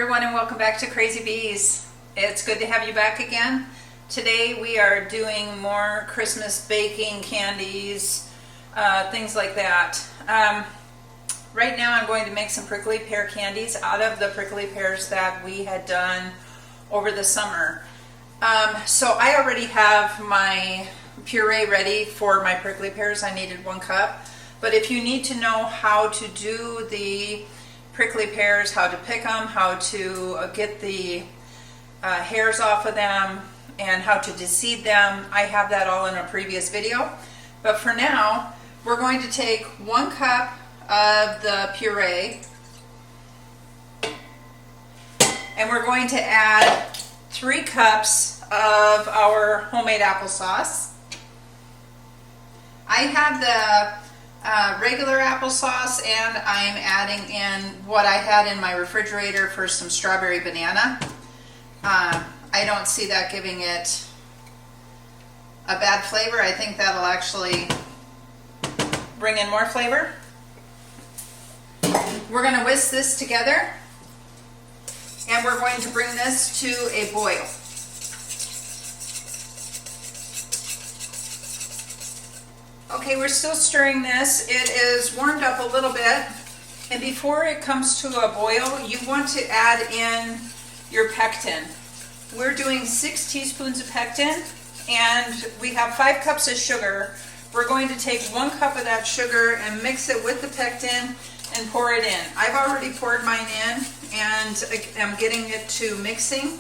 everyone, and welcome back to Crazy Bees. It's good to have you back again. Today we are doing more Christmas baking, candies, things like that. Right now I'm going to make some prickly pear candies out of the prickly pears that we had done over the summer. So I already have my puree ready for my prickly pears. I needed 1 cup. But if you need to know how to do the prickly pears, how to pick them, how to get the hairs off of them, and how to deseed them, I have that all in a previous video. But for now, we're going to take 1 cup of the puree, and we're going to add 3 cups of our homemade applesauce. I have the regular applesauce, and I'm adding in what I had in my refrigerator for some strawberry banana. I don't see that giving it a bad flavor. I think that'll actually bring in more flavor. We're going to whisk this together, and we're going to bring this to a boil. Okay, we're still stirring this. It is warmed up a little bit, and before it comes to a boil, you want to add in your pectin. We're doing 6 teaspoons of pectin, and we have 5 cups of sugar. We're going to take 1 cup of that sugar and mix it with the pectin and pour it in. I've already poured mine in, and I'm getting it to mixing.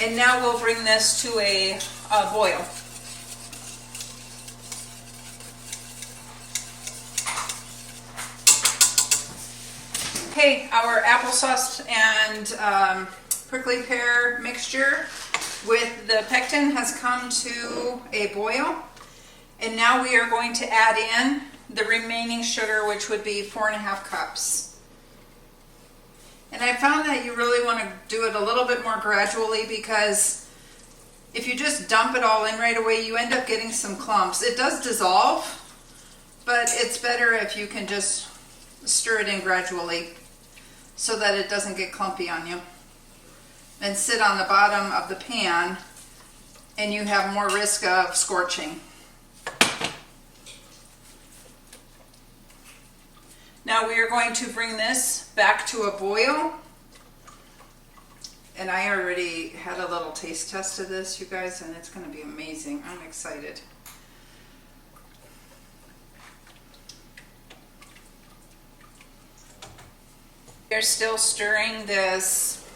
And now we'll bring this to a boil. Okay, our applesauce and prickly pear mixture with the pectin has come to a boil, and now we are going to add in the remaining sugar, which would be 4.5 cups. And I found that you really want to do it a little bit more gradually, because if you just dump it all in right away, you end up getting some clumps. It does dissolve, but it's better if you can just stir it in gradually so that it doesn't get clumpy on you and sit on the bottom of the pan, and you have more risk of scorching. Now we are going to bring this back to a boil, and I already had a little taste test of this, you guys, and it's going to be amazing. I'm excited. We're still stirring this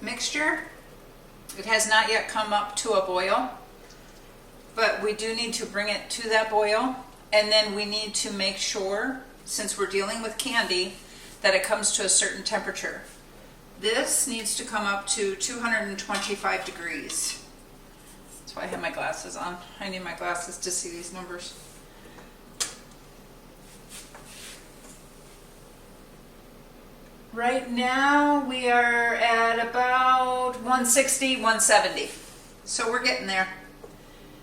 mixture. It has not yet come up to a boil, but we do need to bring it to that boil, and then we need to make sure, since we're dealing with candy, that it comes to a certain temperature. This needs to come up to 225 degrees. That's why I have my glasses on. I need my glasses to see these numbers. Right now we are at about 160, 170. So we're getting there.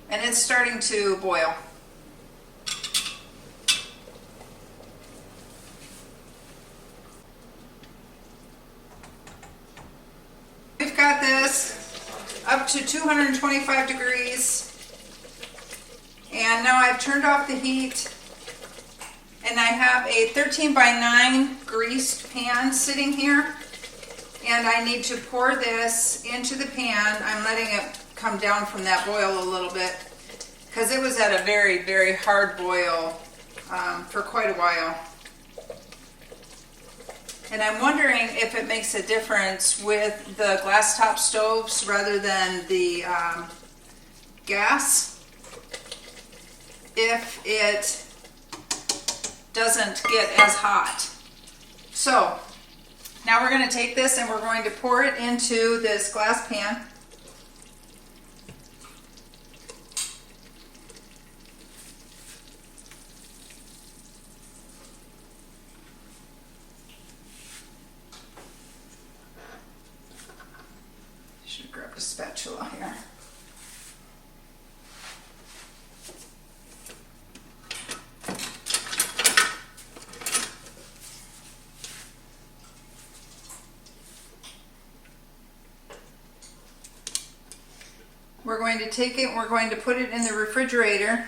And it's starting to boil. We've got this up to 225 degrees. And now I've turned off the heat. And I have a 13 by 9 greased pan sitting here, and I need to pour this into the pan. I'm letting it come down from that boil a little bit, because it was at a very, very hard boil for quite a while. And I'm wondering if it makes a difference with the glass top stoves rather than the gas, if it doesn't get as hot. So now we're going to take this and we're going to pour it into this glass pan. Should grab a spatula here. We're going to take it, we're going to put it in the refrigerator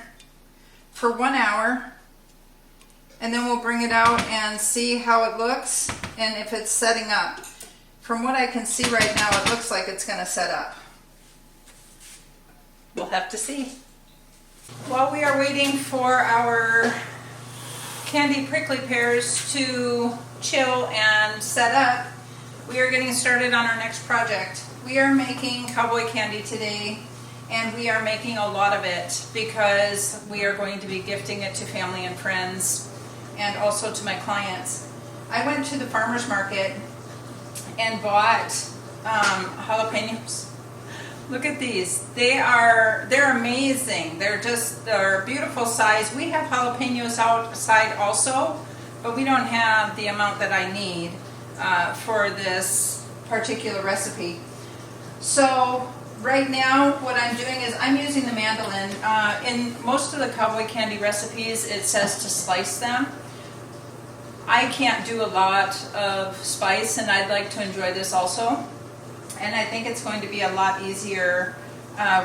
for 1 hour, and then we'll bring it out and see how it looks and if it's setting up. From what I can see right now, it looks like it's going to set up. We'll have to see. While we are waiting for our candy prickly pears to chill and set up, we are getting started on our next project. We are making cowboy candy today, and we are making a lot of it because we are going to be gifting it to family and friends and also to my clients. I went to the farmer's market and bought jalapeños. Look at these. They're amazing. They're beautiful size. We have jalapeños outside also, but we don't have the amount that I need for this particular recipe. So right now what I'm doing is I'm using the mandolin. In most of the cowboy candy recipes it says to slice them. I can't do a lot of spice, and I'd like to enjoy this also. And I think it's going to be a lot easier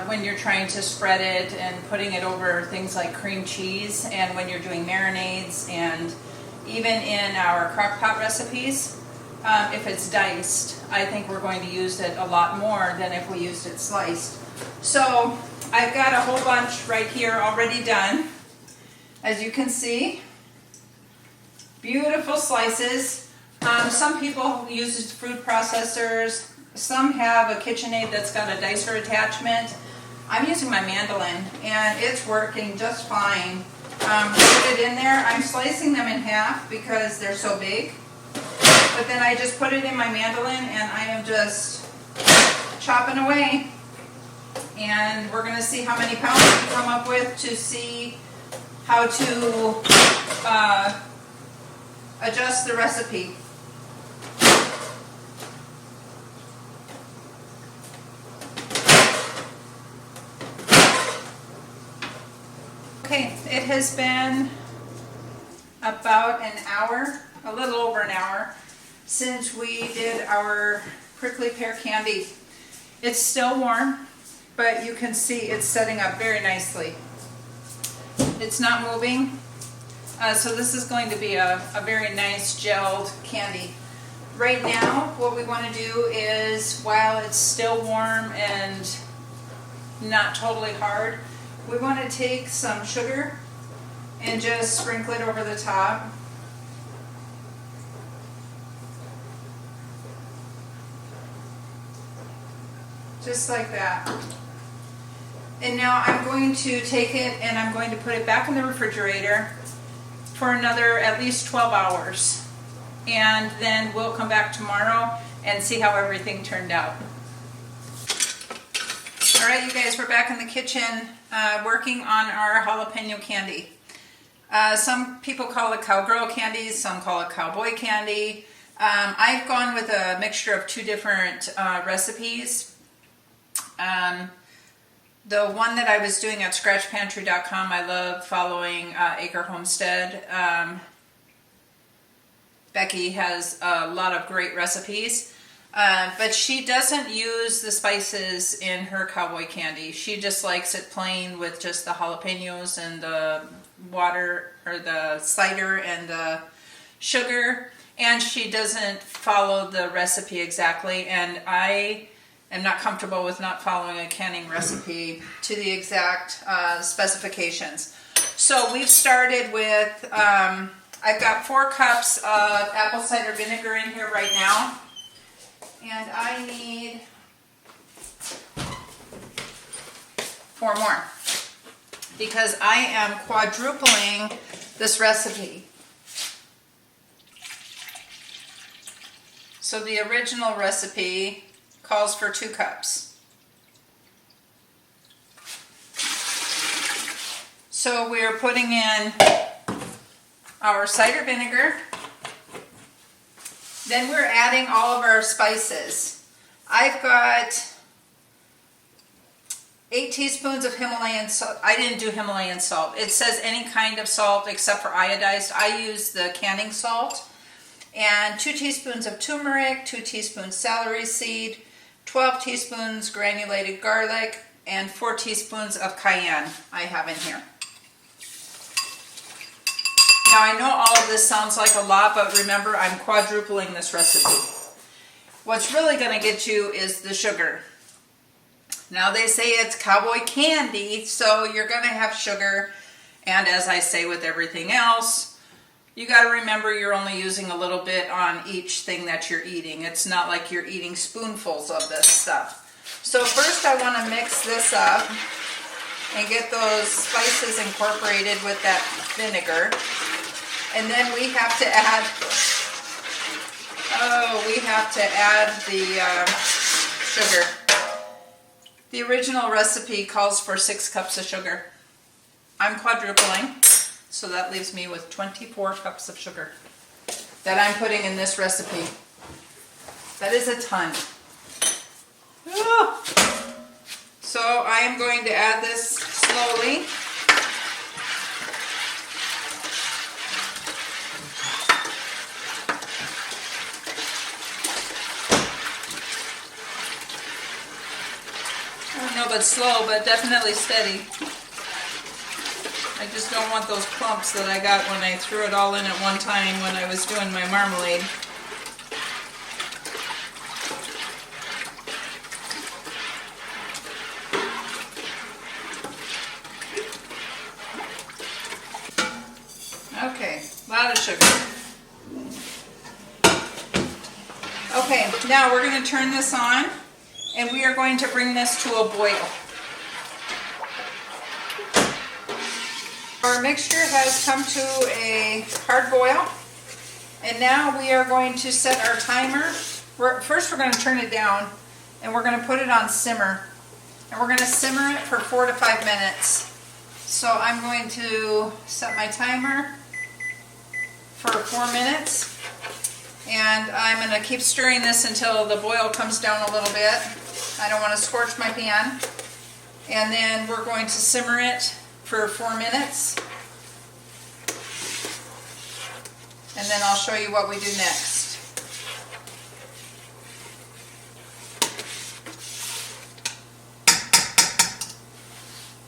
when you're trying to spread it and putting it over things like cream cheese, and when you're doing marinades, and even in our crock pot recipes. If it's diced, I think we're going to use it a lot more than if we used it sliced. So I've got a whole bunch right here already done. As you can see, beautiful slices. Some people use food processors. Some have a KitchenAid that's got a dicer attachment. I'm using my mandolin, and it's working just fine. Put it in there. I'm slicing them in half because they're so big. But then I just put it in my mandolin, and I am just chopping away. And we're going to see how many pounds we come up with to see how to adjust the recipe. Okay, it has been about an hour, a little over an hour, since we did our prickly pear candy. It's still warm, but you can see it's setting up very nicely. It's not moving, so this is going to be a very nice gelled candy. Right now, what we want to do is, while it's still warm and not totally hard, we want to take some sugar and just sprinkle it over the top. Just like that. And now I'm going to take it and I'm going to put it back in the refrigerator for another at least 12 hours. And then we'll come back tomorrow and see how everything turned out. Alright, you guys, we're back in the kitchen working on our jalapeno candy. Some people call it cowgirl candy, some call it cowboy candy. I've gone with a mixture of two different recipes. The one that I was doing at scratchpantry.com, I love following Acre Homestead. Becky has a lot of great recipes, but she doesn't use the spices in her cowboy candy. She just likes it plain with just the jalapenos and the water, or the cider and the sugar, and she doesn't follow the recipe exactly, and I am not comfortable with not following a canning recipe to the exact specifications. So we've started with, I've got 4 cups of apple cider vinegar in here right now, and I need 4 more because I am quadrupling this recipe. So the original recipe calls for 2 cups. So we're putting in our cider vinegar. Then we're adding all of our spices. I've got 8 teaspoons of Himalayan salt. I didn't do Himalayan salt. It says any kind of salt except for iodized. I use the canning salt. And 2 teaspoons of turmeric, 2 teaspoons celery seed, 12 teaspoons granulated garlic, and 4 teaspoons of cayenne I have in here. Now I know all of this sounds like a lot, but remember I'm quadrupling this recipe. What's really going to get you is the sugar. Now they say it's cowboy candy, so you're going to have sugar, and as I say with everything else, you got to remember you're only using a little bit on each thing that you're eating. It's not like you're eating spoonfuls of this stuff. So first I want to mix this up and get those spices incorporated with that vinegar. And then we have to add, the sugar. The original recipe calls for 6 cups of sugar. I'm quadrupling, so that leaves me with 24 cups of sugar that I'm putting in this recipe. That is a ton. So I am going to add this slowly. But slow, but definitely steady. I just don't want those clumps that I got when I threw it all in at one time when I was doing my marmalade. Okay, a lot of sugar. Okay, now we're going to turn this on. And we are going to bring this to a boil. Our mixture has come to a hard boil. And now we are going to set our timer. First we're going to turn it down and we're going to put it on simmer. And we're going to simmer it for 4 to 5 minutes. So I'm going to set my timer for 4 minutes. And I'm going to keep stirring this until the boil comes down a little bit. I don't want to scorch my pan. And then we're going to simmer it for 4 minutes. And then I'll show you what we do next.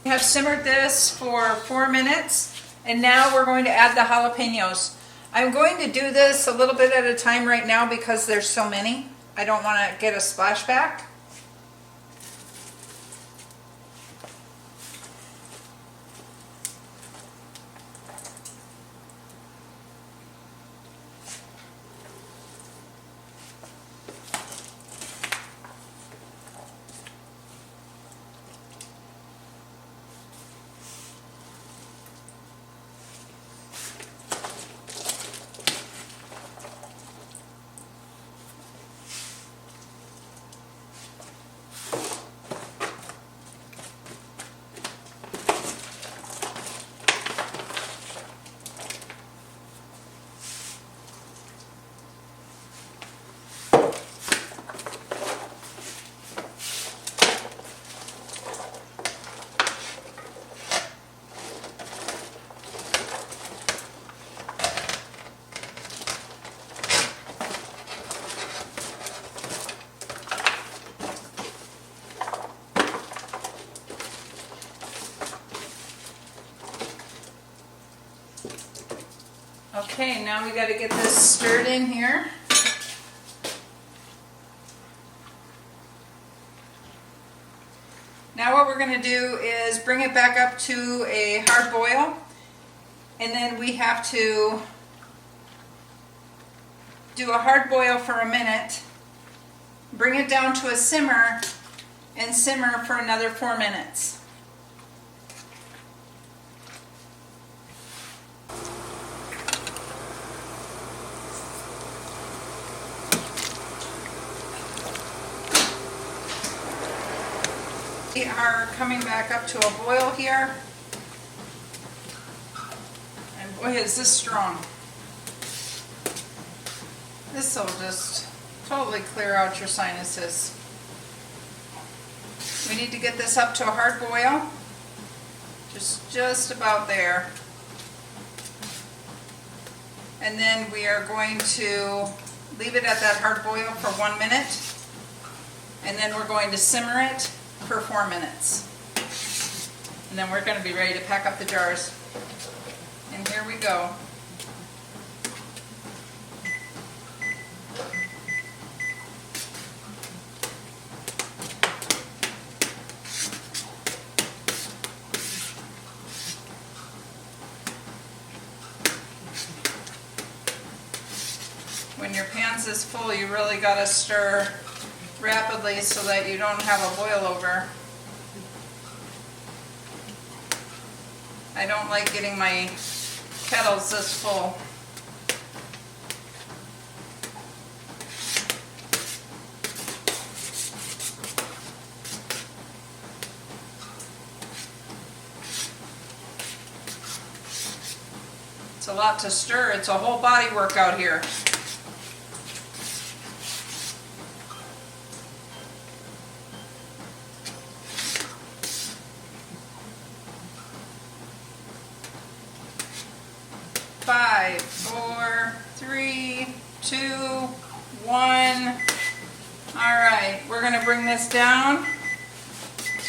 We have simmered this for 4 minutes. And now we're going to add the jalapeños. I'm going to do this a little bit at a time right now because there's so many. I don't want to get a splashback. Okay, now we got to get this stirred in here. Now what we're going to do is bring it back up to a hard boil, and then we have to do a hard boil for a minute, bring it down to a simmer, and simmer for another 4 minutes. We are coming back up to a boil here, and boy is this strong. This will just totally clear out your sinuses. We need to get this up to a hard boil, just about there. And then we are going to leave it at that hard boil for 1 minute, and then we're going to simmer it for 4 minutes. And then we're going to be ready to pack up the jars. And here we go. When your pan's this full, you really got to stir rapidly so that you don't have a boil over. I don't like getting my kettles this full. It's a lot to stir. It's a whole body workout here. Five, four, three, two, one. All right, we're going to bring this down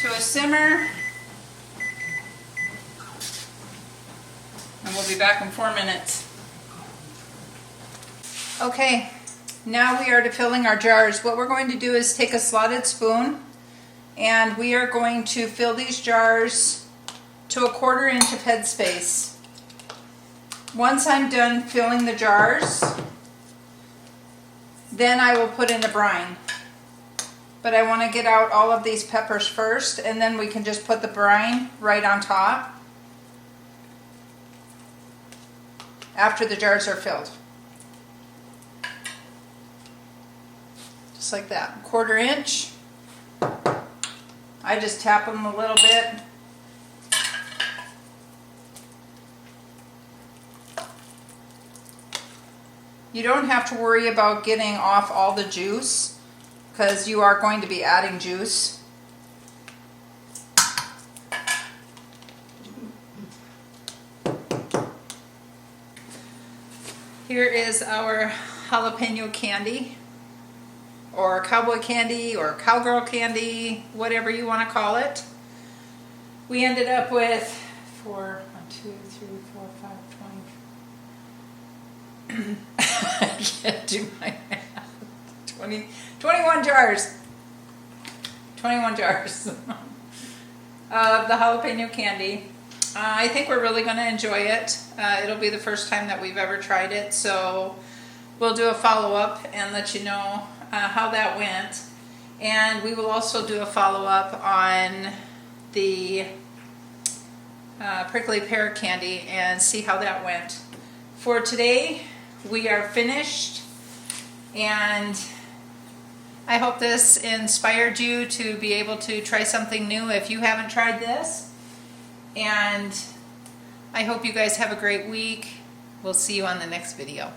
to a simmer. And we'll be back in 4 minutes. Okay, now we are to filling our jars. What we're going to do is take a slotted spoon and we are going to fill these jars to 1/4 inch of headspace. Once I'm done filling the jars, then I will put in the brine. But I want to get out all of these peppers first, and then we can just put the brine right on top after the jars are filled. Just like that, 1/4 inch. I just tap them a little bit. You don't have to worry about getting off all the juice because you are going to be adding juice. Here is our jalapeno candy, or cowboy candy, or cowgirl candy, whatever you want to call it. We ended up with 4, 1, 2, 3, 4, 5, 20. I can't do my math. 21 jars. 21 jars of the jalapeno candy. I think we're really going to enjoy it. It'll be the first time that we've ever tried it, so we'll do a follow-up and let you know how that went. And we will also do a follow-up on the prickly pear candy and see how that went. For today, we are finished, and I hope this inspired you to be able to try something new if you haven't tried this. And I hope you guys have a great week. We'll see you on the next video.